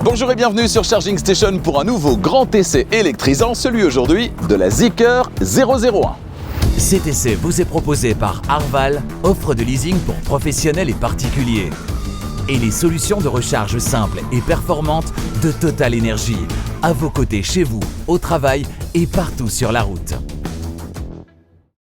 Bonjour et bienvenue sur Charging Station pour un nouveau grand essai électrisant, celui aujourd'hui de la Zeekr 001. Cet essai vous est proposé par Arval, offre de leasing pour professionnels et particuliers. Et les solutions de recharge simples et performantes de Total Energy, à vos côtés chez vous, au travail et partout sur la route.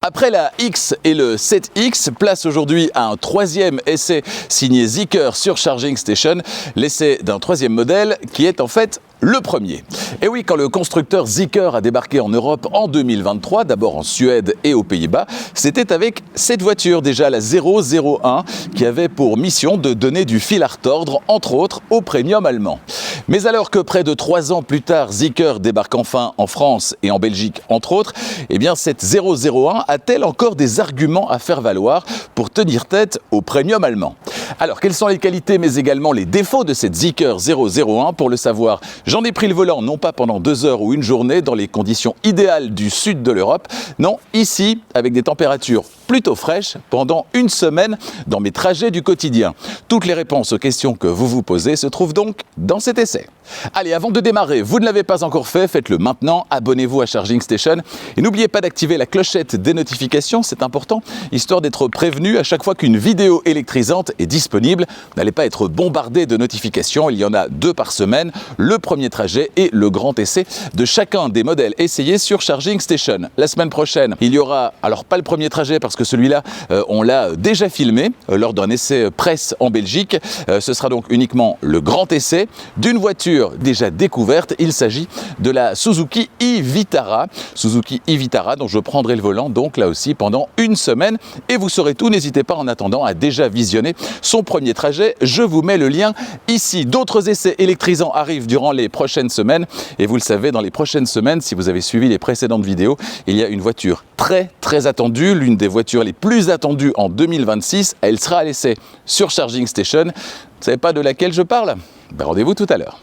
Après la X et le 7X, place aujourd'hui à un troisième essai signé Zeekr sur Charging Station, l'essai d'un troisième modèle qui est en fait le premier. Et oui, quand le constructeur Zeekr a débarqué en Europe en 2023, d'abord en Suède et aux Pays-Bas, c'était avec cette voiture déjà, la 001, qui avait pour mission de donner du fil à retordre, entre autres, au premium allemand. Mais alors que près de 3 ans plus tard, Zeekr débarque enfin en France et en Belgique, entre autres, eh bien cette 001 a-t-elle encore des arguments à faire valoir pour tenir tête au premium allemand? Alors, quelles sont les qualités mais également les défauts de cette Zeekr 001? Pour le savoir, j'en ai pris le volant, non pas pendant 2 heures ou une journée dans les conditions idéales du sud de l'Europe, non, ici, avec des températures plutôt fraîches, pendant une semaine dans mes trajets du quotidien. Toutes les réponses aux questions que vous vous posez se trouvent donc dans cet essai. Allez, avant de démarrer, vous ne l'avez pas encore fait, faites-le maintenant, abonnez-vous à Charging Station et n'oubliez pas d'activer la clochette des notifications, c'est important, histoire d'être prévenu à chaque fois qu'une vidéo électrisante est disponible. N'allez pas être bombardé de notifications, il y en a 2 par semaine, le premier trajet et le grand essai de chacun des modèles essayés sur Charging Station. La semaine prochaine, il y aura, alors pas le premier trajet parce que celui-là, on l'a déjà filmé lors d'un essai presse en Belgique. Ce sera donc uniquement le grand essai d'une voiture déjà découverte. Il s'agit de la Suzuki e-Vitara. Suzuki e-Vitara dont je prendrai le volant donc là aussi pendant une semaine. Et vous saurez tout, n'hésitez pas en attendant à déjà visionner son premier trajet. Je vous mets le lien ici. D'autres essais électrisants arrivent durant les prochaines semaines. Et vous le savez, dans les prochaines semaines, si vous avez suivi les précédentes vidéos, il y a une voiture très attendue, l'une des voitures les plus attendues en 2026. Elle sera à l'essai sur Charging Station. Vous ne savez pas de laquelle je parle? Ben, rendez-vous tout à l'heure.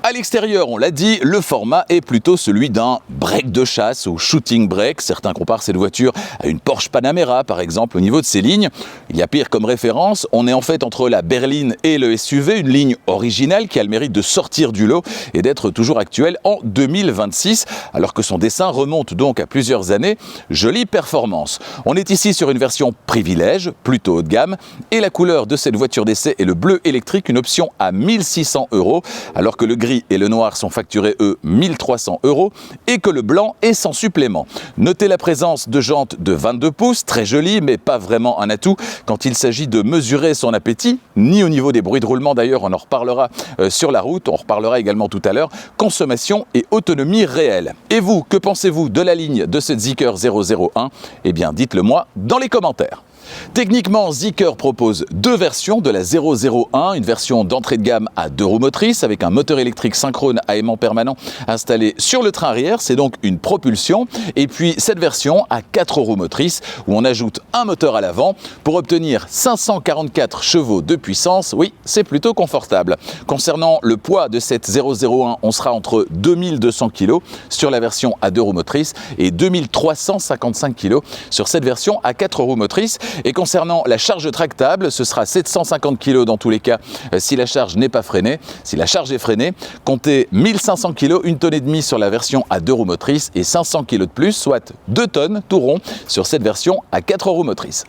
À l'extérieur, on l'a dit, le format est plutôt celui d'un break de chasse ou shooting break. Certains comparent cette voiture à une Porsche Panamera, par exemple, au niveau de ses lignes. Il y a pire comme référence. On est en fait entre la berline et le SUV, une ligne originale qui a le mérite de sortir du lot et d'être toujours actuelle en 2026, alors que son dessin remonte donc à plusieurs années. Jolie performance. On est ici sur une version privilège, plutôt haut de gamme, et la couleur de cette voiture d'essai est le bleu électrique, une option à 1 600 €, alors que le gris et le noir sont facturés, eux, 1 300 € et que le blanc est sans supplément. Notez la présence de jantes de 22 pouces, très jolies, mais pas vraiment un atout quand il s'agit de mesurer son appétit, ni au niveau des bruits de roulement d'ailleurs, on en reparlera sur la route, on reparlera également tout à l'heure, consommation et autonomie réelle. Et vous, que pensez-vous de la ligne de cette Zeekr 001? Eh bien, dites-le moi dans les commentaires. Techniquement, Zeekr propose 2 versions de la 001, une version d'entrée de gamme à 2 roues motrices avec un moteur électrique synchrone à aimant permanent installé sur le train arrière, c'est donc une propulsion, et puis cette version à 4 roues motrices où on ajoute un moteur à l'avant pour obtenir 544 chevaux de puissance. Oui, c'est plutôt confortable. Concernant le poids de cette 001, on sera entre 2200 kg sur la version à 2 roues motrices et 2355 kg sur cette version à 4 roues motrices. Et concernant la charge tractable, ce sera 750 kg dans tous les cas si la charge n'est pas freinée. Si la charge est freinée, comptez 1500 kg, 1,5 tonnes sur la version à 2 roues motrices et 500 kg de plus, soit 2 tonnes tout rond sur cette version à 4 roues motrices.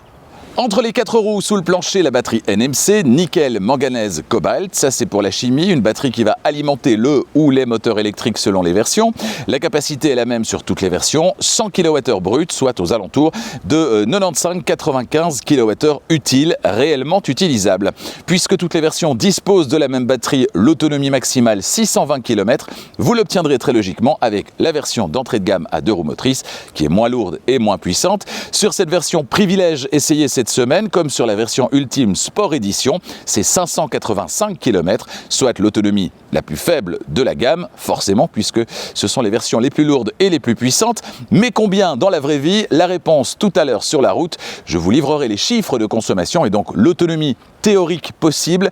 Entre les 4 roues, sous le plancher, la batterie NMC, nickel, manganèse, cobalt. Ça, c'est pour la chimie, une batterie qui va alimenter le ou les moteurs électriques selon les versions. La capacité est la même sur toutes les versions, 100 kWh brut, soit aux alentours de 95-95 kWh utiles, réellement utilisables. Puisque toutes les versions disposent de la même batterie, l'autonomie maximale 620 km, vous l'obtiendrez très logiquement avec la version d'entrée de gamme à 2 roues motrices, qui est moins lourde et moins puissante. Sur cette version privilège, essayez cette semaine, comme sur la version ultime Sport Edition, c'est 585 km, soit l'autonomie la plus faible de la gamme, forcément, puisque ce sont les versions les plus lourdes et les plus puissantes. Mais combien dans la vraie vie? La réponse tout à l'heure sur la route. Je vous livrerai les chiffres de consommation et donc l'autonomie théorique possible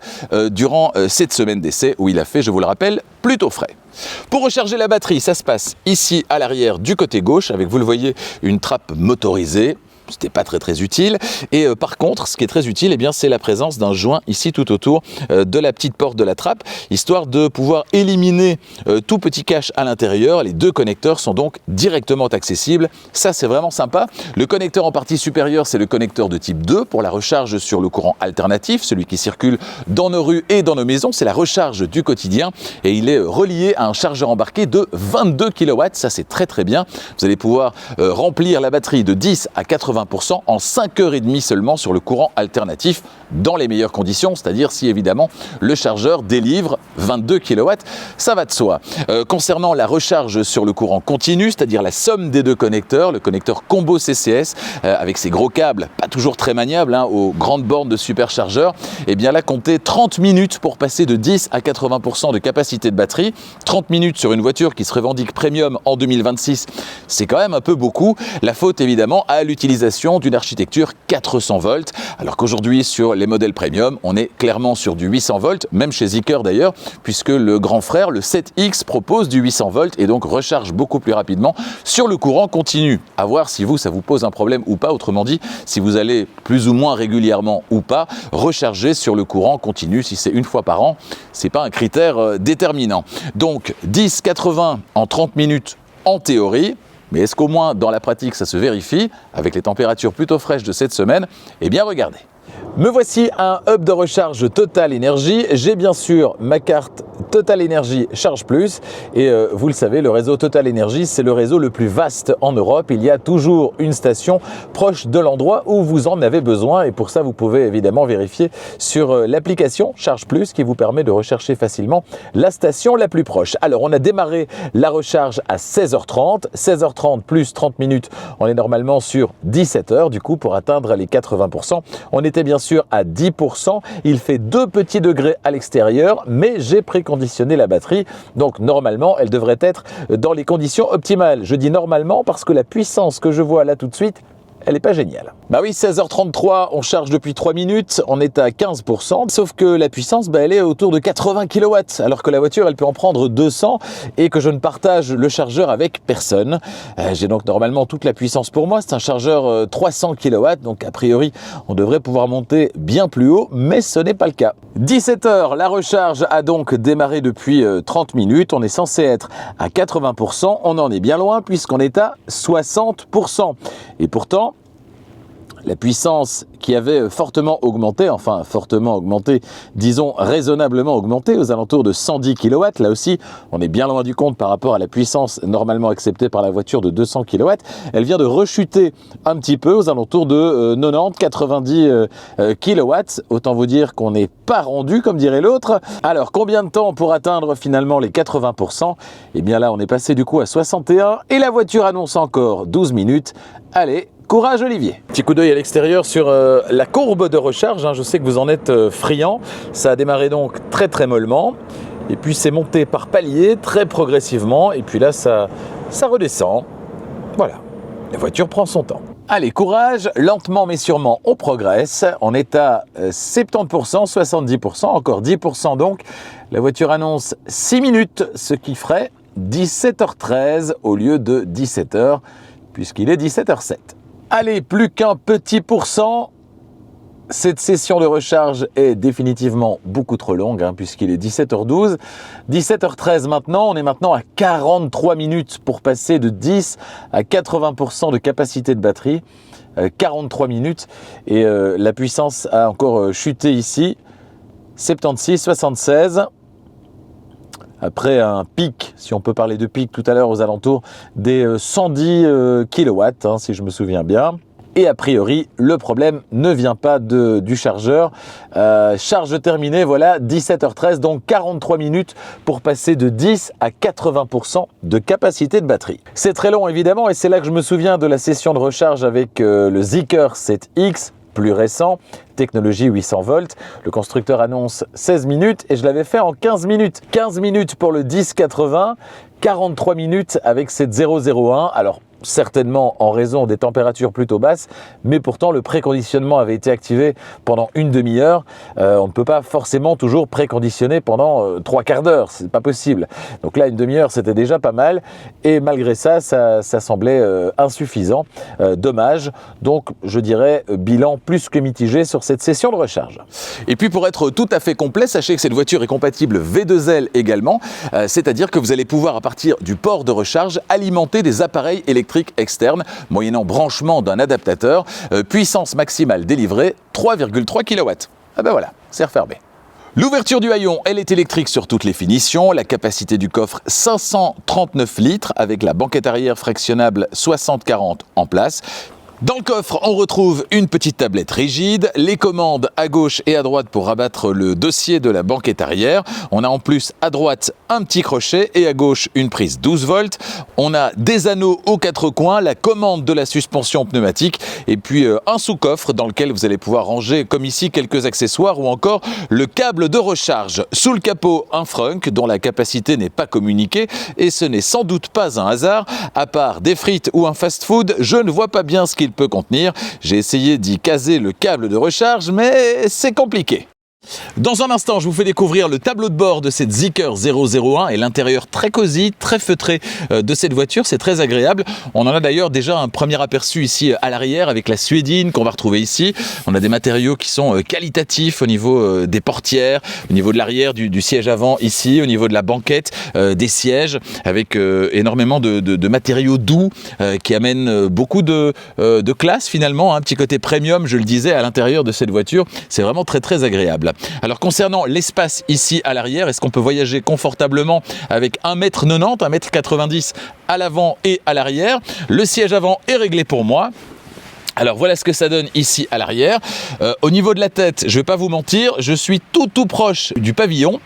durant cette semaine d'essai où il a fait, je vous le rappelle, plutôt frais. Pour recharger la batterie, ça se passe ici à l'arrière du côté gauche avec, vous le voyez, une trappe motorisée. c'était pas très utile. Et par contre, ce qui est très utile, eh bien, c'est la présence d'un joint ici tout autour de la petite porte de la trappe, histoire de pouvoir éliminer tout petit cache à l'intérieur. Les deux connecteurs sont donc directement accessibles. Ça, c'est vraiment sympa. Le connecteur en partie supérieure, c'est le connecteur de type 2 pour la recharge sur le courant alternatif, celui qui circule dans nos rues et dans nos maisons. C'est la recharge du quotidien et il est relié à un chargeur embarqué de 22 kW. Ça, c'est très bien. Vous allez pouvoir remplir la batterie de 10 à 80% en 5h30 seulement sur le courant alternatif dans les meilleures conditions, c'est-à-dire si évidemment le chargeur délivre 22 kW, ça va de soi. Concernant la recharge sur le courant continu, c'est-à-dire la somme des deux connecteurs, le connecteur combo CCS avec ses gros câbles, pas toujours très maniables, aux grandes bornes de superchargeur, et bien là comptez 30 minutes pour passer de 10 à 80% de capacité de batterie. 30 minutes sur une voiture qui se revendique premium en 2026, c'est quand même un peu beaucoup. La faute évidemment à l'utilisation d'une architecture 400 volts, alors qu'aujourd'hui sur les modèles premium, on est clairement sur du 800 volts, même chez Zeekr d'ailleurs, puisque le grand frère, le 7X, propose du 800 volts et donc recharge beaucoup plus rapidement sur le courant continu. À voir si ça vous pose un problème ou pas, autrement dit, si vous allez plus ou moins régulièrement ou pas recharger sur le courant continu. Si c'est une fois par an, c'est pas un critère déterminant. Donc 10-80 en 30 minutes en théorie, mais est-ce qu'au moins dans la pratique ça se vérifie avec les températures plutôt fraîches de cette semaine? Eh bien regardez. Me voici un hub de recharge Total Energy. J'ai bien sûr ma carte Total Energy Charge Plus et vous le savez, le réseau Total Energy, c'est le réseau le plus vaste en Europe. Il y a toujours une station proche de l'endroit où vous en avez besoin et pour ça, vous pouvez évidemment vérifier sur l'application Charge Plus qui vous permet de rechercher facilement la station la plus proche. Alors, on a démarré la recharge à 16h30. 16h30 plus 30 minutes, on est normalement sur 17h du coup pour atteindre les 80%. On était bien sûr à 10%. Il fait 2 petits degrés à l'extérieur, mais j'ai préconditionné la batterie. Donc normalement, elle devrait être dans les conditions optimales. Je dis normalement parce que la puissance que je vois là tout de suite, elle n'est pas géniale. Bah oui, 16h33, on charge depuis 3 minutes, on est à 15%, sauf que la puissance, elle est autour de 80 kW, alors que la voiture, elle peut en prendre 200 et que je ne partage le chargeur avec personne. J'ai donc normalement toute la puissance pour moi, c'est un chargeur 300 kW, donc a priori, on devrait pouvoir monter bien plus haut, mais ce n'est pas le cas. 17h, la recharge a donc démarré depuis 30 minutes, on est censé être à 80%, on en est bien loin puisqu'on est à 60%. Et pourtant, la puissance qui avait fortement augmenté, disons raisonnablement augmenté, aux alentours de 110 kW. Là aussi, on est bien loin du compte par rapport à la puissance normalement acceptée par la voiture de 200 kW. Elle vient de rechuter un petit peu aux alentours de 90-90 kW. Autant vous dire qu'on n'est pas rendu, comme dirait l'autre. Alors, combien de temps pour atteindre finalement les 80%? Eh bien là, on est passé du coup à 61 et la voiture annonce encore 12 minutes. Allez, courage Olivier. Petit coup d'œil à l'extérieur sur la courbe de recharge, je sais que vous en êtes friand. Ça a démarré donc très mollement et puis c'est monté par paliers très progressivement et puis là ça redescend. Voilà, la voiture prend son temps. Allez, courage, lentement mais sûrement on progresse. On est à 70%, 70%, encore 10% donc. La voiture annonce 6 minutes, ce qui ferait 17h13 au lieu de 17h puisqu'il est 17h07. Allez, plus qu'un petit pourcent. Cette session de recharge est définitivement beaucoup trop longue, puisqu'il est 17h12. 17h13 maintenant, on est maintenant à 43 minutes pour passer de 10 à 80% de capacité de batterie. 43 minutes et la puissance a encore chuté ici. 76, 76. Après un pic, si on peut parler de pic tout à l'heure aux alentours des 110 kW, si je me souviens bien. Et a priori, le problème ne vient pas du chargeur. Charge terminée, voilà, 17h13, donc 43 minutes pour passer de 10 à 80% de capacité de batterie. C'est très long évidemment et c'est là que je me souviens de la session de recharge avec le Zeekr 7X, plus récent, technologie 800 volts. Le constructeur annonce 16 minutes et je l'avais fait en 15 minutes. 15 minutes pour le 1080, 43 minutes avec cette 001. Alors, certainement en raison des températures plutôt basses, mais pourtant le préconditionnement avait été activé pendant une demi-heure. On ne peut pas forcément toujours préconditionner pendant 3/4 d'heure, c'est pas possible. Donc là, une demi-heure, c'était déjà pas mal, et malgré ça, ça semblait insuffisant. Dommage. Donc, je dirais bilan plus que mitigé sur cette session de recharge. Et puis, pour être tout à fait complet, sachez que cette voiture est compatible V2L également, c'est-à-dire que vous allez pouvoir, à partir du port de recharge, alimenter des appareils électriques externe, moyennant branchement d'un adaptateur, puissance maximale délivrée 3,3 kW. Ah ben voilà, c'est refermé. L'ouverture du haillon, elle est électrique sur toutes les finitions. La capacité du coffre, 539 litres, avec la banquette arrière fractionnable 60-40 en place. Dans le coffre, on retrouve une petite tablette rigide, les commandes à gauche et à droite pour rabattre le dossier de la banquette arrière. On a en plus à droite un petit crochet et à gauche une prise 12 volts. On a des anneaux aux quatre coins, la commande de la suspension pneumatique et puis un sous-coffre dans lequel vous allez pouvoir ranger, comme ici, quelques accessoires ou encore le câble de recharge. Sous le capot, un frunk dont la capacité n'est pas communiquée et ce n'est sans doute pas un hasard. À part des frites ou un fast-food, je ne vois pas bien ce qu'il peut contenir. J'ai essayé d'y caser le câble de recharge, mais c'est compliqué. Dans un instant, je vous fais découvrir le tableau de bord de cette Zeekr 001 et l'intérieur très cosy, très feutré de cette voiture. C'est très agréable. On en a d'ailleurs déjà un premier aperçu ici à l'arrière avec la suédine qu'on va retrouver ici. On a des matériaux qui sont qualitatifs au niveau des portières, au niveau de l'arrière du siège avant ici, au niveau de la banquette, des sièges avec énormément de matériaux doux qui amènent beaucoup de classe finalement. Un petit côté premium, je le disais, à l'intérieur de cette voiture. C'est vraiment très très agréable. Alors concernant l'espace ici à l'arrière, est-ce qu'on peut voyager confortablement avec 1,90 m, 1,90 m à l'avant et à l'arrière? Le siège avant est réglé pour moi. Alors voilà ce que ça donne ici à l'arrière. Au niveau de la tête, je ne vais pas vous mentir, je suis tout proche du pavillon.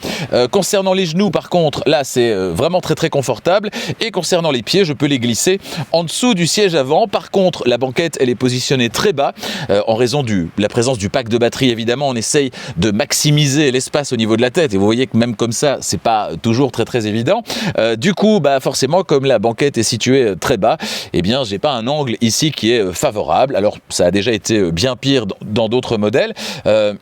Concernant les genoux, par contre, là c'est vraiment très confortable. Et concernant les pieds, je peux les glisser en dessous du siège avant. Par contre, la banquette, elle est positionnée très bas en raison de la présence du pack de batterie. Évidemment, on essaye de maximiser l'espace au niveau de la tête. Et vous voyez que même comme ça, c'est pas toujours très évident. Du coup, forcément, comme la banquette est située très bas, eh bien, j'ai pas un angle ici qui est favorable. Alors, ça a déjà été bien pire dans d'autres modèles.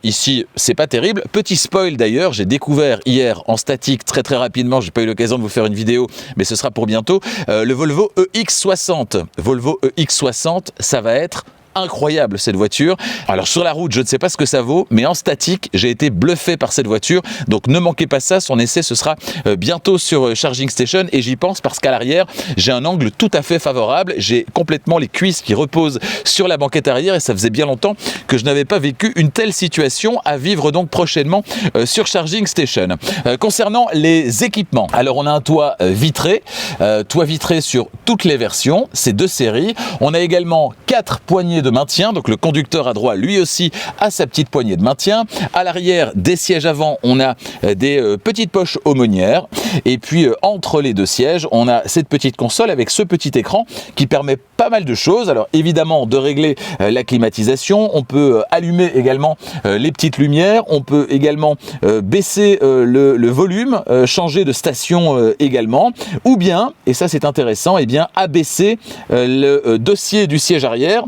Ici, c'est pas terrible. Petit spoil d'ailleurs, j'ai découvert hier en statique très rapidement, j'ai pas eu l'occasion de vous faire une vidéo, mais ce sera pour bientôt, le Volvo EX60. Volvo EX60, ça va être incroyable cette voiture. Alors sur la route, je ne sais pas ce que ça vaut, mais en statique, j'ai été bluffé par cette voiture. Donc ne manquez pas ça, son essai ce sera bientôt sur Charging Station et j'y pense parce qu'à l'arrière, j'ai un angle tout à fait favorable. J'ai complètement les cuisses qui reposent sur la banquette arrière et ça faisait bien longtemps que je n'avais pas vécu une telle situation à vivre donc prochainement sur Charging Station. Concernant les équipements, alors on a un toit vitré sur toutes les versions, c'est 2 séries. On a également 4 poignées de maintien, donc le conducteur à droite lui aussi a sa petite poignée de maintien. À l'arrière des sièges avant, on a des petites poches aumônières et puis entre les 2 sièges, on a cette petite console avec ce petit écran qui permet pas mal de choses. Alors évidemment de régler la climatisation, on peut allumer également les petites lumières, on peut également baisser le volume, changer de station également, ou bien, et ça c'est intéressant, et bien abaisser le dossier du siège arrière.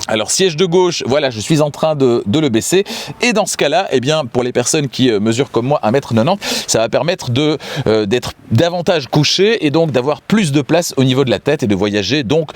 Alors siège de gauche, voilà, je suis en train de le baisser et dans ce cas-là, eh bien pour les personnes qui mesurent comme moi 1,90 m, ça va permettre d'être davantage couché et donc d'avoir plus de place au niveau de la tête et de voyager donc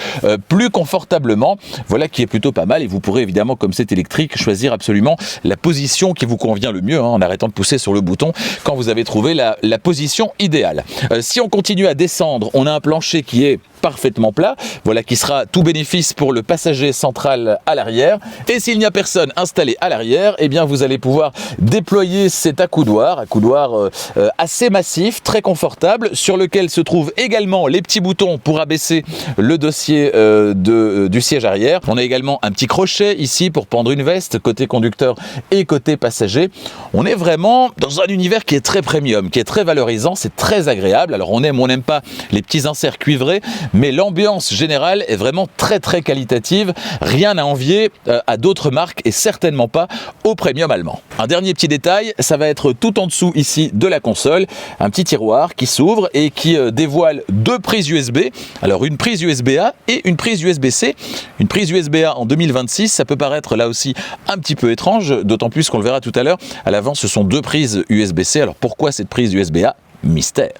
plus confortablement. Voilà qui est plutôt pas mal et vous pourrez évidemment, comme c'est électrique, choisir absolument la position qui vous convient le mieux en arrêtant de pousser sur le bouton quand vous avez trouvé la position idéale. Si on continue à descendre, on a un plancher qui est parfaitement plat, voilà qui sera tout bénéfice pour le passager central à l'arrière. Et s'il n'y a personne installé à l'arrière, eh bien vous allez pouvoir déployer cet accoudoir assez massif, très confortable, sur lequel se trouvent également les petits boutons pour abaisser le dossier du siège arrière. On a également un petit crochet ici pour pendre une veste, côté conducteur et côté passager. On est vraiment dans un univers qui est très premium, qui est très valorisant, c'est très agréable. Alors on aime ou on n'aime pas les petits inserts cuivrés, mais l'ambiance générale est vraiment très qualitative. Rien à envier à d'autres marques et certainement pas au premium allemand. Un dernier petit détail, ça va être tout en dessous ici de la console, un petit tiroir qui s'ouvre et qui dévoile deux prises USB. Alors une prise USB-A et une prise USB-C. Une prise USB-A en 2026, ça peut paraître là aussi un petit peu étrange, d'autant plus qu'on le verra tout à l'heure. À l'avant, ce sont deux prises USB-C. Alors pourquoi cette prise USB-A? Mystère.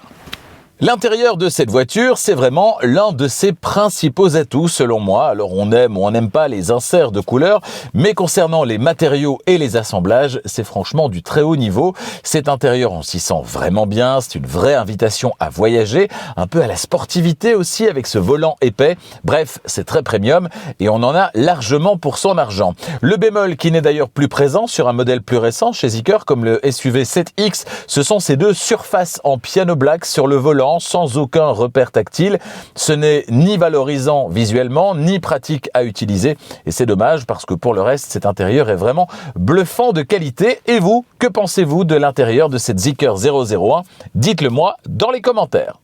L'intérieur de cette voiture, c'est vraiment l'un de ses principaux atouts selon moi. Alors on aime ou on n'aime pas les inserts de couleurs, mais concernant les matériaux et les assemblages, c'est franchement du très haut niveau. Cet intérieur, on s'y sent vraiment bien, c'est une vraie invitation à voyager, un peu à la sportivité aussi avec ce volant épais. Bref, c'est très premium et on en a largement pour son argent. Le bémol qui n'est d'ailleurs plus présent sur un modèle plus récent chez Zeekr comme le SUV 7X, ce sont ces deux surfaces en piano black sur le volant, sans aucun repère tactile. Ce n'est ni valorisant visuellement, ni pratique à utiliser. Et c'est dommage parce que pour le reste, cet intérieur est vraiment bluffant de qualité. Et vous, que pensez-vous de l'intérieur de cette Zeekr 001? Dites-le moi dans les commentaires.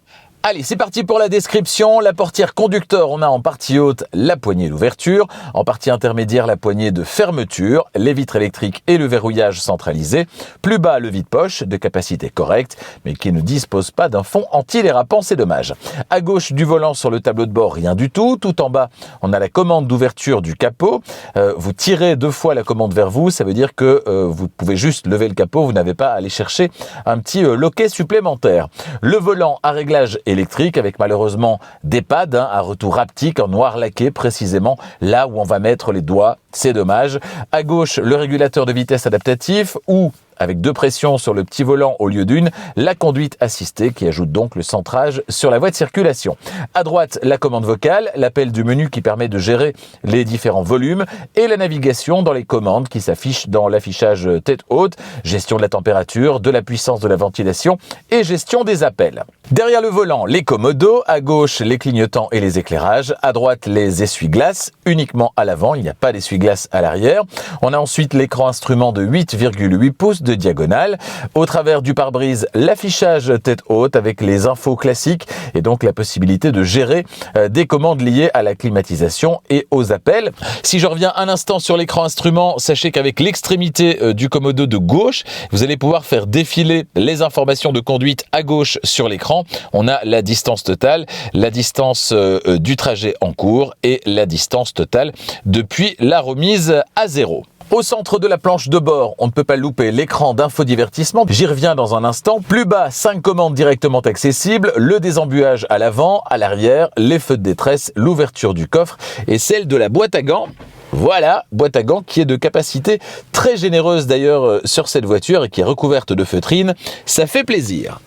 Allez, c'est parti pour la description. La portière conducteur, on a en partie haute la poignée d'ouverture, en partie intermédiaire la poignée de fermeture, les vitres électriques et le verrouillage centralisé. Plus bas, le vide-poche de capacité correcte, mais qui ne dispose pas d'un fond anti-dérapant, c'est dommage. À gauche du volant sur le tableau de bord, rien du tout. Tout en bas, on a la commande d'ouverture du capot. Vous tirez deux fois la commande vers vous, ça veut dire que vous pouvez juste lever le capot, vous n'avez pas à aller chercher un petit loquet supplémentaire. Le volant à réglage électrique avec malheureusement des pads à retour haptique en noir laqué précisément là où on va mettre les doigts, c'est dommage. À gauche, le régulateur de vitesse adaptatif ou avec deux pressions sur le petit volant au lieu d'une, la conduite assistée qui ajoute donc le centrage sur la voie de circulation. À droite, la commande vocale, l'appel du menu qui permet de gérer les différents volumes et la navigation dans les commandes qui s'affichent dans l'affichage tête haute, gestion de la température, de la puissance de la ventilation et gestion des appels. Derrière le volant, les commodos, à gauche les clignotants et les éclairages, à droite les essuie-glaces, uniquement à l'avant, il n'y a pas d'essuie-glaces à l'arrière. On a ensuite l'écran instrument de 8,8 pouces de diagonale. Au travers du pare-brise, l'affichage tête haute avec les infos classiques et donc la possibilité de gérer des commandes liées à la climatisation et aux appels. Si je reviens un instant sur l'écran instrument, sachez qu'avec l'extrémité du commodo de gauche, vous allez pouvoir faire défiler les informations de conduite à gauche sur l'écran. On a la distance totale, la distance du trajet en cours et la distance totale depuis la remise à zéro. Au centre de la planche de bord, on ne peut pas louper l'écran d'infodivertissement. J'y reviens dans un instant. Plus bas, 5 commandes directement accessibles, le désembuage à l'avant, à l'arrière, les feux de détresse, l'ouverture du coffre et celle de la boîte à gants. Voilà, boîte à gants qui est de capacité très généreuse d'ailleurs sur cette voiture et qui est recouverte de feutrine. Ça fait plaisir.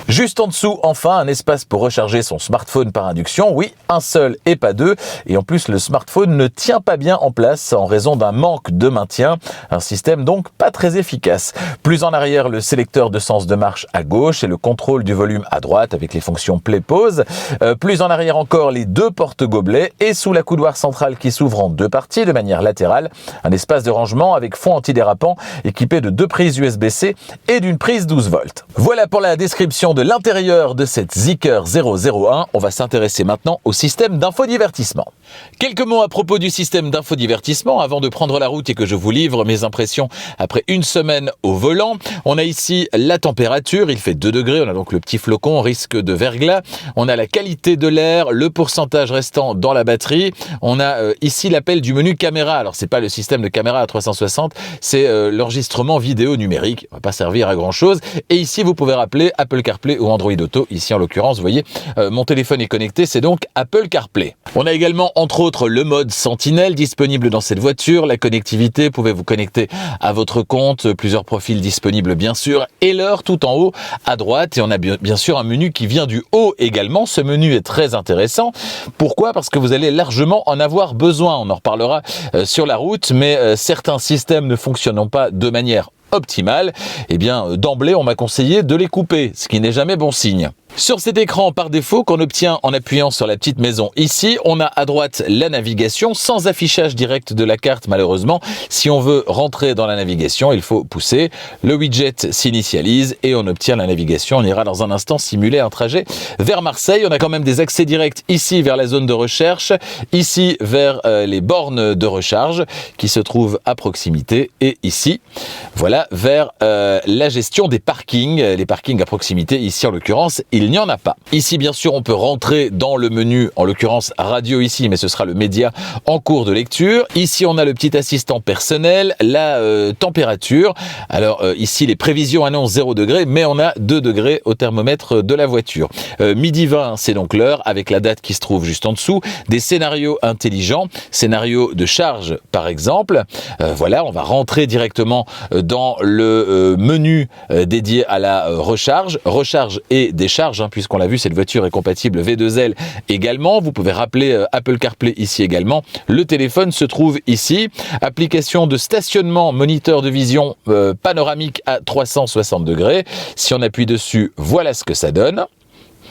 Juste en dessous, enfin, un espace pour recharger son smartphone par induction. Oui, un seul et pas deux. Et en plus, le smartphone ne tient pas bien en place en raison d'un manque de maintien. Un système donc pas très efficace. Plus en arrière, le sélecteur de sens de marche à gauche et le contrôle du volume à droite avec les fonctions play-pause. Plus en arrière encore, les deux porte-gobelets et sous la coudoir centrale qui s'ouvre en deux parties de manière latérale. Un espace de rangement avec fond antidérapant équipé de deux prises USB-C et d'une prise 12 volts. Voilà pour la description de l'intérieur de cette Zeekr 001, on va s'intéresser maintenant au système d'infodivertissement. Quelques mots à propos du système d'infodivertissement avant de prendre la route et que je vous livre mes impressions après une semaine au volant. On a ici la température, il fait 2 degrés, on a donc le petit flocon, risque de verglas. On a la qualité de l'air, le pourcentage restant dans la batterie. On a ici l'appel du menu caméra. Alors c'est pas le système de caméra à 360, c'est l'enregistrement vidéo numérique. On va pas servir à grand chose. Et ici vous pouvez rappeler Apple CarPlay ou Android Auto. Ici en l'occurrence, vous voyez, mon téléphone est connecté, c'est donc Apple CarPlay. On a également entre autres le mode Sentinelle disponible dans cette voiture, la connectivité, vous pouvez vous connecter à votre compte, plusieurs profils disponibles bien sûr, et l'heure tout en haut à droite. Et on a bien sûr un menu qui vient du haut également. Ce menu est très intéressant. Pourquoi ? Parce que vous allez largement en avoir besoin. On en reparlera sur la route, mais certains systèmes ne fonctionnant pas de manière optimale, eh bien d'emblée on m'a conseillé de les couper, ce qui n'est jamais bon signe. Sur cet écran par défaut qu'on obtient en appuyant sur la petite maison ici, on a à droite la navigation sans affichage direct de la carte malheureusement. Si on veut rentrer dans la navigation, il faut pousser. Le widget s'initialise et on obtient la navigation. On ira dans un instant simuler un trajet vers Marseille. On a quand même des accès directs ici vers la zone de recherche, ici vers les bornes de recharge qui se trouvent à proximité et ici, voilà, vers la gestion des parkings. Les parkings à proximité, ici en l'occurrence, il n'y en a pas. Ici, bien sûr, on peut rentrer dans le menu, en l'occurrence radio ici, mais ce sera le média en cours de lecture. Ici, on a le petit assistant personnel, la température. Alors ici, les prévisions annoncent 0 degré, mais on a 2 degrés au thermomètre de la voiture. Midi 20, c'est donc l'heure, avec la date qui se trouve juste en dessous. Des scénarios intelligents, scénarios de charge par exemple. Voilà, on va rentrer directement dans le menu dédié à la recharge et décharge, puisqu'on l'a vu, cette voiture est compatible V2L également. Vous pouvez rappeler Apple CarPlay ici également. Le téléphone se trouve ici. Application de stationnement, moniteur de vision panoramique à 360 degrés. Si on appuie dessus, voilà ce que ça donne.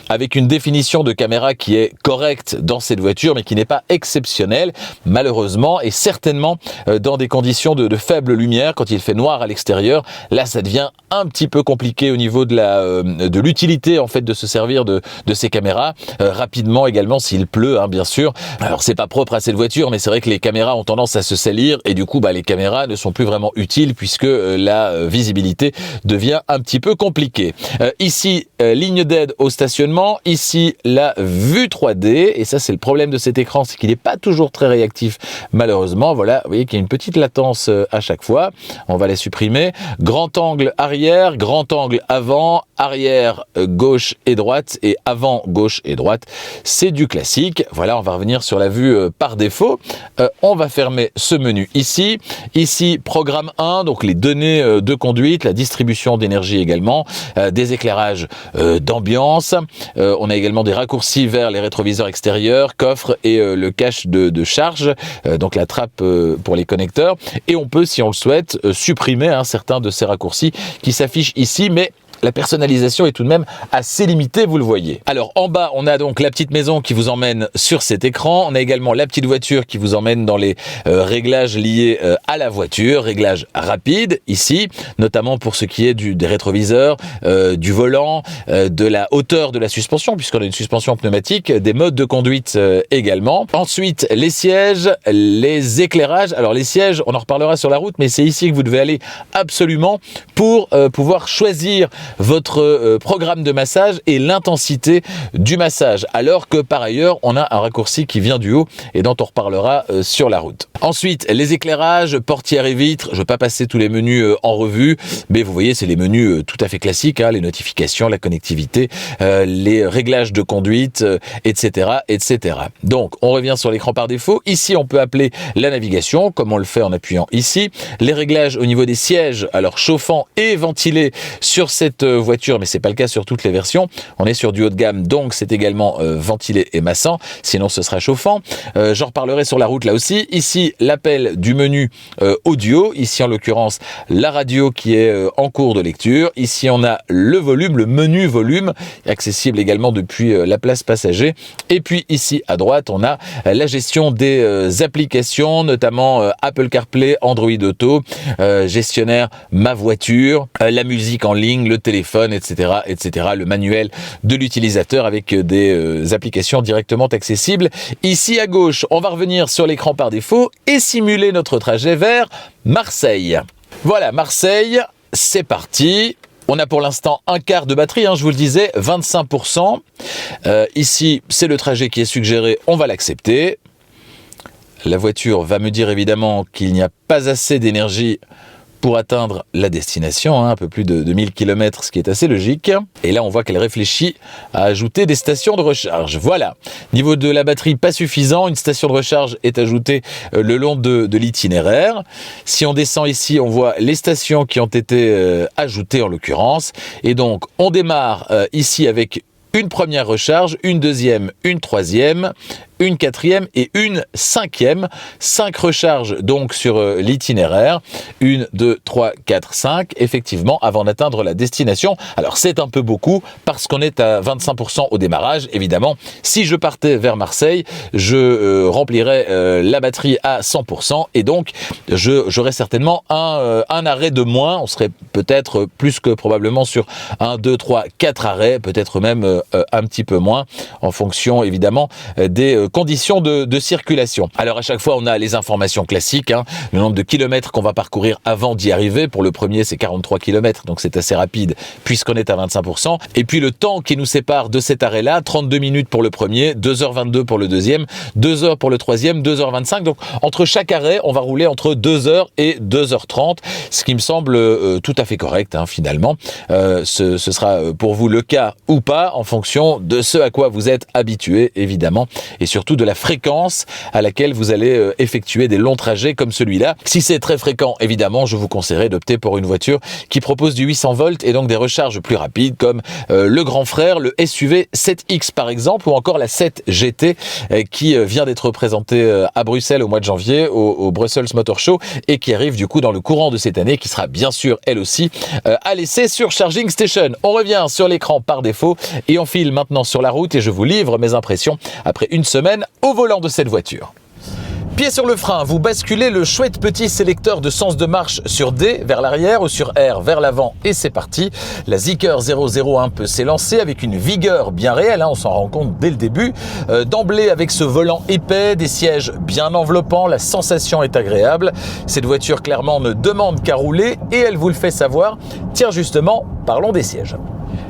Avec une définition de caméra qui est correcte dans cette voiture, mais qui n'est pas exceptionnelle, malheureusement, et certainement dans des conditions de faible lumière, quand il fait noir à l'extérieur. Là, ça devient un petit peu compliqué au niveau de l'utilité en fait de se servir de ces caméras. Rapidement également, s'il pleut, bien sûr. Alors, c'est pas propre à cette voiture, mais c'est vrai que les caméras ont tendance à se salir, et du coup, les caméras ne sont plus vraiment utiles puisque la visibilité devient un petit peu compliquée. Ici, ligne d'aide au stationnement. Ici, la vue 3D, et ça c'est le problème de cet écran, c'est qu'il n'est pas toujours très réactif malheureusement. Voilà, vous voyez qu'il y a une petite latence à chaque fois. On va la supprimer. Grand angle arrière, grand angle avant, arrière gauche et droite, et avant gauche et droite. C'est du classique. Voilà, on va revenir sur la vue par défaut. On va fermer ce menu ici. Ici, programme 1, donc les données de conduite, la distribution d'énergie également, des éclairages d'ambiance. On a également des raccourcis vers les rétroviseurs extérieurs, coffre et le cache de charge, donc la trappe pour les connecteurs. Et on peut, si on le souhaite, supprimer certains de ces raccourcis qui s'affichent ici, mais la personnalisation est tout de même assez limitée, vous le voyez. Alors en bas, on a donc la petite maison qui vous emmène sur cet écran. On a également la petite voiture qui vous emmène dans les réglages liés à la voiture, réglages rapides ici, notamment pour ce qui est des rétroviseurs, du volant, de la hauteur de la suspension, puisqu'on a une suspension pneumatique, des modes de conduite également. Ensuite, les sièges, les éclairages. Alors les sièges, on en reparlera sur la route, mais c'est ici que vous devez aller absolument pour pouvoir choisir votre programme de massage et l'intensité du massage, alors que par ailleurs on a un raccourci qui vient du haut et dont on reparlera sur la route. Ensuite, les éclairages, portières et vitres. Je ne vais pas passer tous les menus en revue, mais vous voyez, c'est les menus tout à fait classiques, les notifications, la connectivité, les réglages de conduite, etc., etc. Donc on revient sur l'écran par défaut. Ici on peut appeler la navigation comme on le fait en appuyant ici. Les réglages au niveau des sièges, alors chauffants et ventilés sur cette voiture, mais c'est pas le cas sur toutes les versions. On est sur du haut de gamme, donc c'est également ventilé et massant, sinon ce sera chauffant. J'en reparlerai sur la route là aussi. Ici, l'appel du menu audio, ici en l'occurrence la radio qui est en cours de lecture. Ici on a le volume, le menu volume, accessible également depuis la place passager. Et puis ici à droite, on a la gestion des applications, notamment Apple CarPlay, Android Auto, gestionnaire ma voiture, la musique en ligne, le téléphone, etc., etc., le manuel de l'utilisateur avec des applications directement accessibles. Ici à gauche, on va revenir sur l'écran par défaut et simuler notre trajet vers Marseille. Voilà, Marseille, c'est parti. On a pour l'instant un quart de batterie, je vous le disais, 25%. Ici, c'est le trajet qui est suggéré, on va l'accepter. La voiture va me dire évidemment qu'il n'y a pas assez d'énergie pour atteindre la destination, un peu plus de 1000 km, ce qui est assez logique. Et là, on voit qu'elle réfléchit à ajouter des stations de recharge. Voilà. Niveau de la batterie, pas suffisant. Une station de recharge est ajoutée le long de l'itinéraire. Si on descend ici, on voit les stations qui ont été ajoutées en l'occurrence. Et donc, on démarre ici avec une première recharge, une deuxième, une troisième, une 4e et une 5e. 5 recharges donc sur l'itinéraire. 1, 2, 3, 4, 5, effectivement, avant d'atteindre la destination. Alors c'est un peu beaucoup parce qu'on est à 25% au démarrage, évidemment. Si je partais vers Marseille, je remplirais la batterie à 100% et donc j'aurais certainement un arrêt de moins. On serait peut-être plus que probablement sur 1, 2, 3, 4 arrêts, peut-être même un petit peu moins en fonction évidemment des conditions de circulation. Alors à chaque fois on a les informations classiques, le nombre de kilomètres qu'on va parcourir avant d'y arriver. Pour le premier c'est 43 km, donc c'est assez rapide puisqu'on est à 25%. Et puis le temps qui nous sépare de cet arrêt-là, 32 minutes pour le premier, 2h22 pour le deuxième, 2 heures pour le troisième, 2h25. Donc entre chaque arrêt, on va rouler entre 2h et 2h30, ce qui me semble tout à fait correct finalement. Ce sera pour vous le cas ou pas en fonction de ce à quoi vous êtes habitué évidemment et surtout de la fréquence à laquelle vous allez effectuer des longs trajets comme celui-là. Si c'est très fréquent, évidemment, je vous conseillerais d'opter pour une voiture qui propose du 800 volts et donc des recharges plus rapides comme le grand frère, le SUV 7X par exemple, ou encore la 7 GT qui vient d'être présentée à Bruxelles au mois de janvier au Brussels Motor Show et qui arrive du coup dans le courant de cette année, qui sera bien sûr elle aussi à laisser sur Charging Station. On revient sur l'écran par défaut et on file maintenant sur la route et je vous livre mes impressions après une semaine au volant de cette voiture. Pied sur le frein, vous basculez le chouette petit sélecteur de sens de marche sur D vers l'arrière ou sur R vers l'avant et c'est parti. La Zeekr 001 peut s'élancer avec une vigueur bien réelle, on s'en rend compte dès le début. D'emblée avec ce volant épais, des sièges bien enveloppants, la sensation est agréable. Cette voiture clairement ne demande qu'à rouler et elle vous le fait savoir. Tiens justement, parlons des sièges.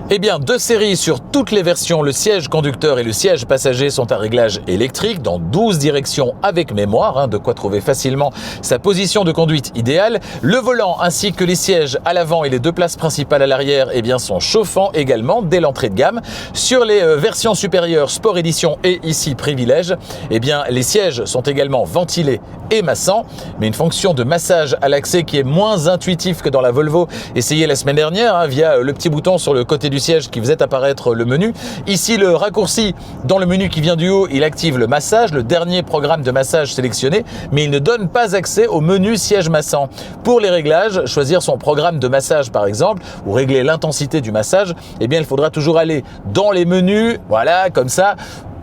Eh bien, 2 séries sur toutes les versions, le siège conducteur et le siège passager sont à réglage électrique dans 12 directions avec mémoire, de quoi trouver facilement sa position de conduite idéale. Le volant ainsi que les sièges à l'avant et les 2 places principales à l'arrière sont chauffants également dès l'entrée de gamme. Sur les versions supérieures Sport Edition et ici Privilège, les sièges sont également ventilés et massants, mais une fonction de massage à l'accès qui est moins intuitive que dans la Volvo essayée la semaine dernière via le petit bouton sur le côté du siège qui faisait apparaître le menu. Ici, le raccourci dans le menu qui vient du haut, il active le massage, le dernier programme de massage sélectionné, mais il ne donne pas accès au menu siège massant. Pour les réglages, choisir son programme de massage par exemple, ou régler l'intensité du massage, il faudra toujours aller dans les menus, voilà, comme ça,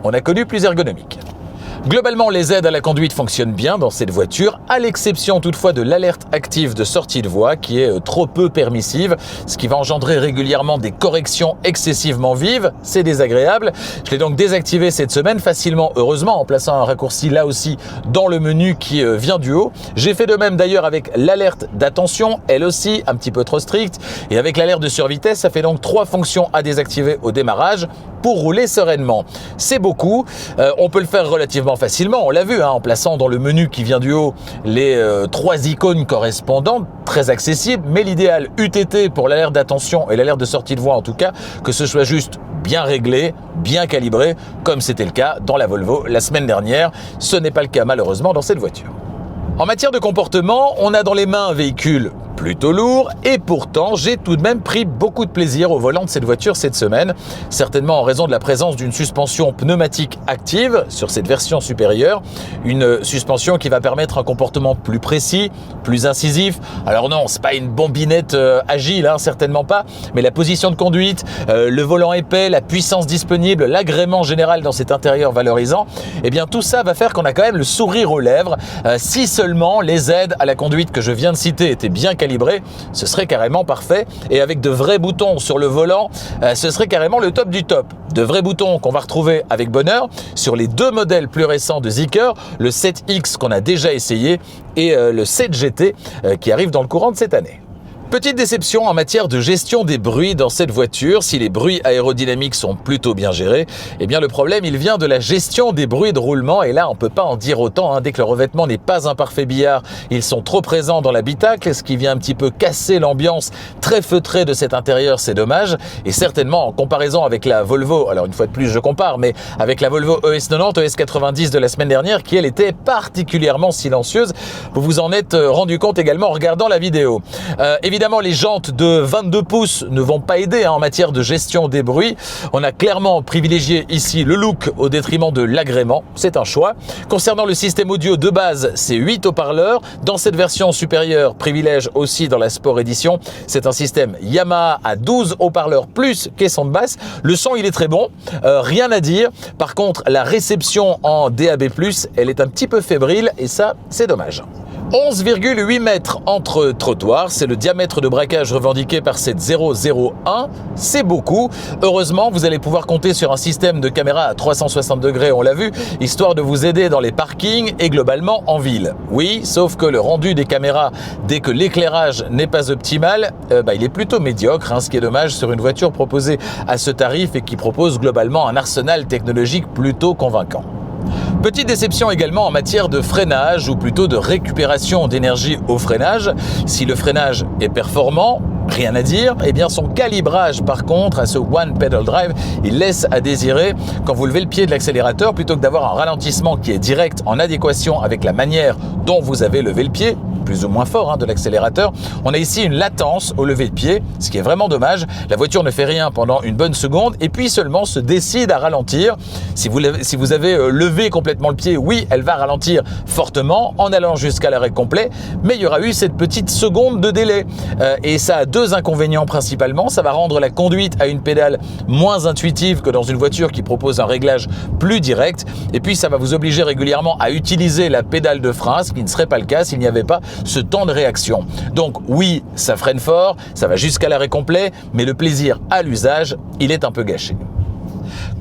on a connu plus ergonomique. Globalement, les aides à la conduite fonctionnent bien dans cette voiture, à l'exception toutefois de l'alerte active de sortie de voie qui est trop peu permissive, ce qui va engendrer régulièrement des corrections excessivement vives. C'est désagréable. Je l'ai donc désactivé cette semaine facilement, heureusement, en plaçant un raccourci là aussi dans le menu qui vient du haut. J'ai fait de même d'ailleurs avec l'alerte d'attention, elle aussi un petit peu trop stricte, et avec l'alerte de survitesse, ça fait donc 3 fonctions à désactiver au démarrage pour rouler sereinement. C'est beaucoup, on peut le faire relativement facilement, on l'a vu, en plaçant dans le menu qui vient du haut les 3 icônes correspondantes, très accessible, mais l'idéal eût été pour l'alerte d'attention et l'alerte de sortie de voie en tout cas, que ce soit juste bien réglé, bien calibré, comme c'était le cas dans la Volvo la semaine dernière. Ce n'est pas le cas malheureusement dans cette voiture. En matière de comportement, on a dans les mains un véhicule plutôt lourd et pourtant j'ai tout de même pris beaucoup de plaisir au volant de cette voiture cette semaine, certainement en raison de la présence d'une suspension pneumatique active sur cette version supérieure, une suspension qui va permettre un comportement plus précis, plus incisif. Alors non, c'est pas une bombinette agile, certainement pas, mais la position de conduite, le volant épais, la puissance disponible, l'agrément général dans cet intérieur valorisant, tout ça va faire qu'on a quand même le sourire aux lèvres. Si seulement les aides à la conduite que je viens de citer étaient bien calibrées, ce serait carrément parfait, et avec de vrais boutons sur le volant, ce serait carrément le top du top. De vrais boutons qu'on va retrouver avec bonheur sur les 2 modèles plus récents de Zeekr, le 7X qu'on a déjà essayé et le 7 GT qui arrive dans le courant de cette année. Petite déception en matière de gestion des bruits dans cette voiture. Si les bruits aérodynamiques sont plutôt bien gérés, le problème il vient de la gestion des bruits de roulement, et là on peut pas en dire autant, dès que le revêtement n'est pas un parfait billard, ils sont trop présents dans l'habitacle, ce qui vient un petit peu casser l'ambiance très feutrée de cet intérieur, c'est dommage, et certainement en comparaison avec la Volvo, alors une fois de plus je compare, mais avec la Volvo ES90, ES90 de la semaine dernière, qui elle était particulièrement silencieuse, vous vous en êtes rendu compte également en regardant la vidéo. Évidemment, Évidemment, les jantes de 22 pouces ne vont pas aider en matière de gestion des bruits. On a clairement privilégié ici le look au détriment de l'agrément. C'est un choix. Concernant le système audio de base, c'est 8 haut-parleurs. Dans cette version supérieure, privilège aussi dans la Sport Edition, c'est un système Yamaha à 12 haut-parleurs plus caisson de basse. Le son, il est très bon. Rien à dire. Par contre, la réception en DAB+, elle est un petit peu fébrile et ça, c'est dommage. 11,8 mètres entre trottoirs, c'est le diamètre de braquage revendiqué par cette 001, c'est beaucoup. Heureusement, vous allez pouvoir compter sur un système de caméra à 360 degrés, on l'a vu, histoire de vous aider dans les parkings et globalement en ville. Oui, sauf que le rendu des caméras, dès que l'éclairage n'est pas optimal, il est plutôt médiocre, ce qui est dommage sur une voiture proposée à ce tarif et qui propose globalement un arsenal technologique plutôt convaincant. Petite déception également en matière de freinage ou plutôt de récupération d'énergie au freinage. Si le freinage est performant, rien à dire, eh bien son calibrage par contre à ce One Pedal Drive, il laisse à désirer. Quand vous levez le pied de l'accélérateur, plutôt que d'avoir un ralentissement qui est direct en adéquation avec la manière dont vous avez levé le pied, plus ou moins fort de l'accélérateur, on a ici une latence au lever de pied, ce qui est vraiment dommage. La voiture ne fait rien pendant une bonne seconde et puis seulement se décide à ralentir. Si vous avez levé complètement le pied, oui, elle va ralentir fortement en allant jusqu'à l'arrêt complet, mais il y aura eu cette petite seconde de délai. Et ça a deux inconvénients principalement. Ça va rendre la conduite à une pédale moins intuitive que dans une voiture qui propose un réglage plus direct. Et puis ça va vous obliger régulièrement à utiliser la pédale de frein, ce qui ne serait pas le cas s'il n'y avait pas ce temps de réaction. Donc oui, ça freine fort, ça va jusqu'à l'arrêt complet, mais le plaisir à l'usage, il est un peu gâché.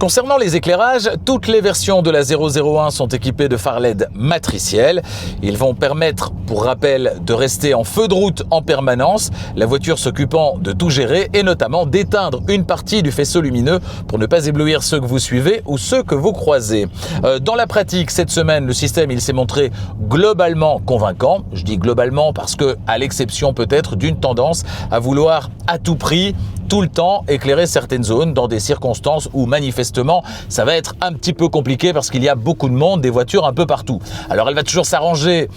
Concernant les éclairages, toutes les versions de la 001 sont équipées de phares LED matriciels. Ils vont permettre, pour rappel, de rester en feu de route en permanence, la voiture s'occupant de tout gérer et notamment d'éteindre une partie du faisceau lumineux pour ne pas éblouir ceux que vous suivez ou ceux que vous croisez. Dans la pratique, cette semaine, le système il s'est montré globalement convaincant. Je dis globalement parce que, à l'exception peut-être d'une tendance à vouloir à tout prix tout le temps éclairer certaines zones dans des circonstances où manifestement ça va être un petit peu compliqué parce qu'il y a beaucoup de monde, des voitures un peu partout. Alors elle va toujours s'arranger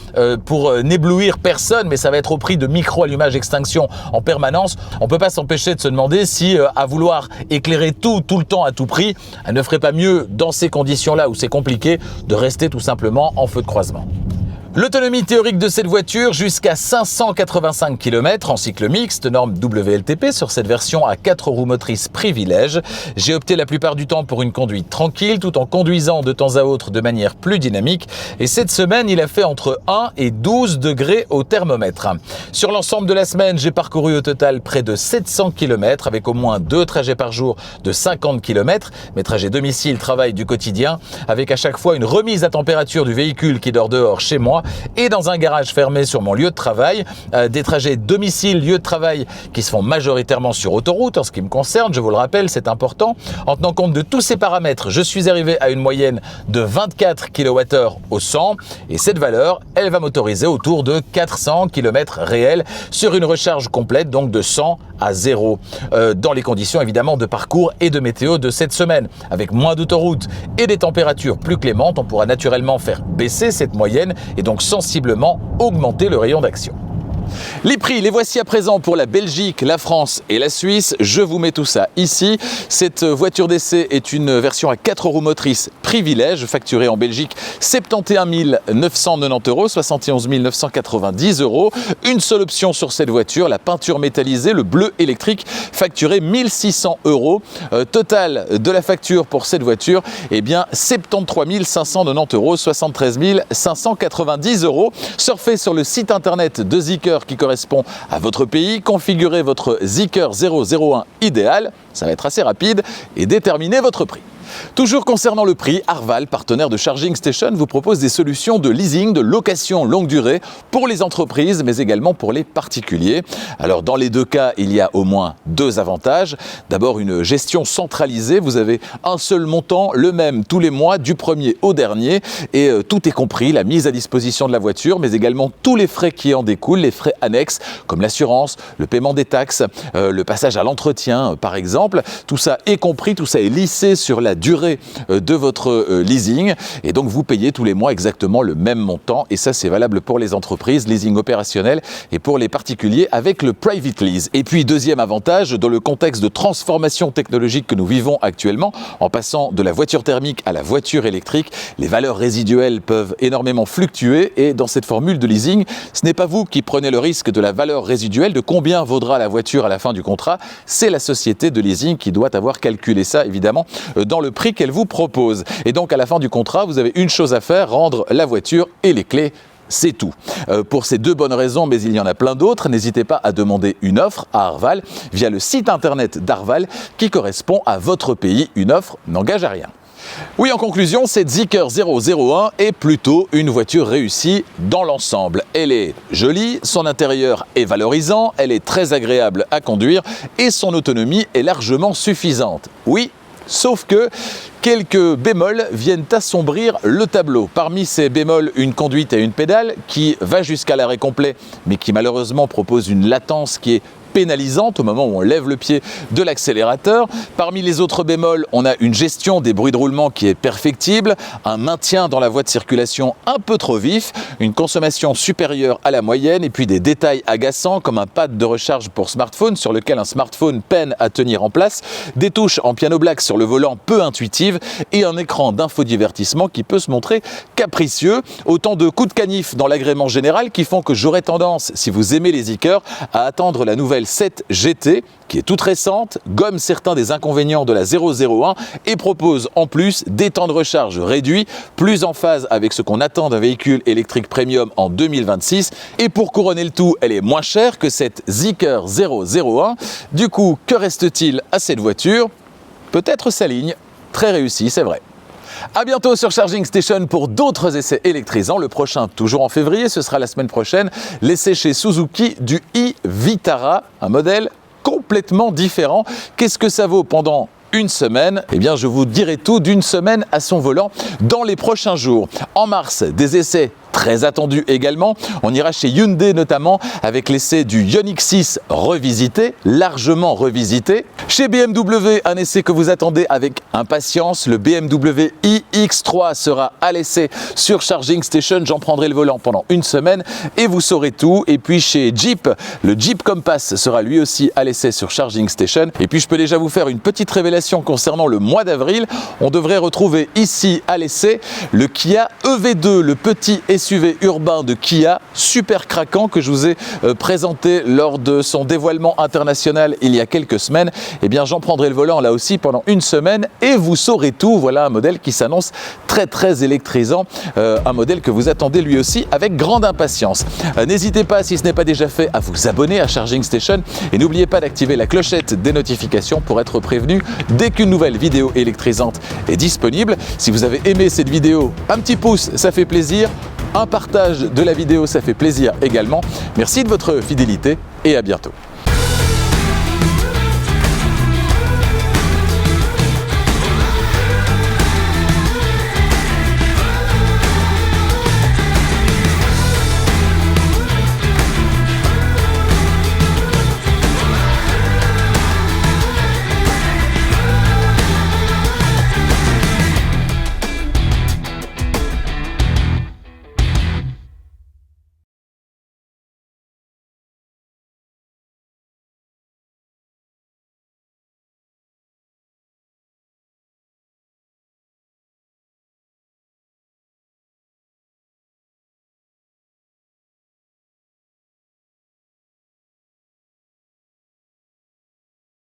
pour n'éblouir personne, mais ça va être au prix de micro-allumage extinction en permanence. On peut pas s'empêcher de se demander si à vouloir éclairer tout le temps à tout prix, elle ne ferait pas mieux dans ces conditions-là où c'est compliqué de rester tout simplement en feu de croisement. L'autonomie théorique de cette voiture jusqu'à 585 km en cycle mixte, norme WLTP sur cette version à 4 roues motrices privilège. J'ai opté la plupart du temps pour une conduite tranquille tout en conduisant de temps à autre de manière plus dynamique et cette semaine il a fait entre 1 et 12 degrés au thermomètre. Sur l'ensemble de la semaine, j'ai parcouru au total près de 700 km avec au moins 2 trajets par jour de 50 km, mes trajets domicile-travail du quotidien, avec à chaque fois une remise à température du véhicule qui dort dehors chez moi et dans un garage fermé sur mon lieu de travail, des trajets domicile-lieu de travail qui se font majoritairement sur autoroute en ce qui me concerne, je vous le rappelle, c'est important. En tenant compte de tous ces paramètres, je suis arrivé à une moyenne de 24 kWh au 100 et cette valeur, elle va m'autoriser autour de 400 km réels sur une recharge complète, donc de 100 à 0, dans les conditions évidemment de parcours et de météo de cette semaine. Avec moins d'autoroute et des températures plus clémentes, on pourra naturellement faire baisser cette moyenne et donc sensiblement augmenter le rayon d'action. Les prix, les voici à présent pour la Belgique, la France et la Suisse. Je vous mets tout ça ici. Cette voiture d'essai est une version à 4 roues motrices privilège, facturée en Belgique 71 990 €, 71 990 €. Une seule option sur cette voiture, la peinture métallisée, le bleu électrique, facturé 1600 €. Total de la facture pour cette voiture, eh bien 73 590 €, 73 590 €. Surfez sur le site internet de Zeekr qui correspond à votre pays, configurez votre Zeekr 001 idéal, ça va être assez rapide, et déterminez votre prix. Toujours concernant le prix, Arval, partenaire de Charging Station, vous propose des solutions de leasing, de location longue durée pour les entreprises, mais également pour les particuliers. Alors dans les deux cas, il y a au moins deux avantages. D'abord, une gestion centralisée. Vous avez un seul montant, le même tous les mois, du premier au dernier, et tout est compris, la mise à disposition de la voiture, mais également tous les frais qui en découlent, les frais annexes, comme l'assurance, le paiement des taxes, le passage à l'entretien, par exemple. Tout ça est compris, tout ça est lissé sur la durée de votre leasing. Et donc, vous payez tous les mois exactement le même montant. Et ça, c'est valable pour les entreprises, leasing opérationnel, et pour les particuliers avec le private lease. Et puis, deuxième avantage, dans le contexte de transformation technologique que nous vivons actuellement, en passant de la voiture thermique à la voiture électrique, les valeurs résiduelles peuvent énormément fluctuer. Et dans cette formule de leasing, ce n'est pas vous qui prenez le risque de la valeur résiduelle, de combien vaudra la voiture à la fin du contrat. C'est la société de leasing qui doit avoir calculé ça, évidemment, dans le prix qu'elle vous propose. Et donc, à la fin du contrat, vous avez une chose à faire, rendre la voiture et les clés. C'est tout. Pour ces deux bonnes raisons, mais il y en a plein d'autres, n'hésitez pas à demander une offre à Arval via le site internet d'Arval qui correspond à votre pays. Une offre n'engage à rien. Oui, en conclusion, cette Zeekr 001 est plutôt une voiture réussie dans l'ensemble. Elle est jolie, son intérieur est valorisant, elle est très agréable à conduire et son autonomie est largement suffisante. Oui, sauf que quelques bémols viennent assombrir le tableau. Parmi ces bémols, une conduite à une pédale qui va jusqu'à l'arrêt complet, mais qui malheureusement propose une latence qui est pénalisante au moment où on lève le pied de l'accélérateur. Parmi les autres bémols, on a une gestion des bruits de roulement qui est perfectible, un maintien dans la voie de circulation un peu trop vif, une consommation supérieure à la moyenne et puis des détails agaçants comme un pad de recharge pour smartphone sur lequel un smartphone peine à tenir en place, des touches en piano black sur le volant peu intuitives et un écran d'infodivertissement qui peut se montrer capricieux. Autant de coups de canif dans l'agrément général qui font que j'aurais tendance, si vous aimez les Zeekr, à attendre la nouvelle 7 GT qui est toute récente, gomme certains des inconvénients de la 001 et propose en plus des temps de recharge réduits, plus en phase avec ce qu'on attend d'un véhicule électrique premium en 2026. Et pour couronner le tout, elle est moins chère que cette Zeekr 001. Du coup, que reste-t-il à cette voiture? Peut-être sa ligne, très réussie, c'est vrai. A bientôt sur Charging Station pour d'autres essais électrisants. Le prochain, toujours en février, ce sera la semaine prochaine, l'essai chez Suzuki du e-Vitara, un modèle complètement différent. Qu'est-ce que ça vaut pendant une semaine? Eh bien, je vous dirai tout d'une semaine à son volant dans les prochains jours. En mars, des essais très attendu également. On ira chez Hyundai notamment avec l'essai du Ioniq 6 revisité, largement revisité. Chez BMW, un essai que vous attendez avec impatience. Le BMW iX3 sera à l'essai sur Charging Station. J'en prendrai le volant pendant une semaine et vous saurez tout. Et puis chez Jeep, le Jeep Compass sera lui aussi à l'essai sur Charging Station. Et puis je peux déjà vous faire une petite révélation concernant le mois d'avril. On devrait retrouver ici à l'essai le Kia EV2, le petit SUV urbain de Kia, super craquant que je vous ai présenté lors de son dévoilement international il y a quelques semaines. Eh bien, j'en prendrai le volant là aussi pendant une semaine et vous saurez tout. Voilà un modèle qui s'annonce très électrisant, un modèle que vous attendez lui aussi avec grande impatience. N'hésitez pas, si ce n'est pas déjà fait, à vous abonner à Charging Station et n'oubliez pas d'activer la clochette des notifications pour être prévenu dès qu'une nouvelle vidéo électrisante est disponible. Si vous avez aimé cette vidéo, un petit pouce, ça fait plaisir. Un partage de la vidéo, ça fait plaisir également. Merci de votre fidélité et à bientôt.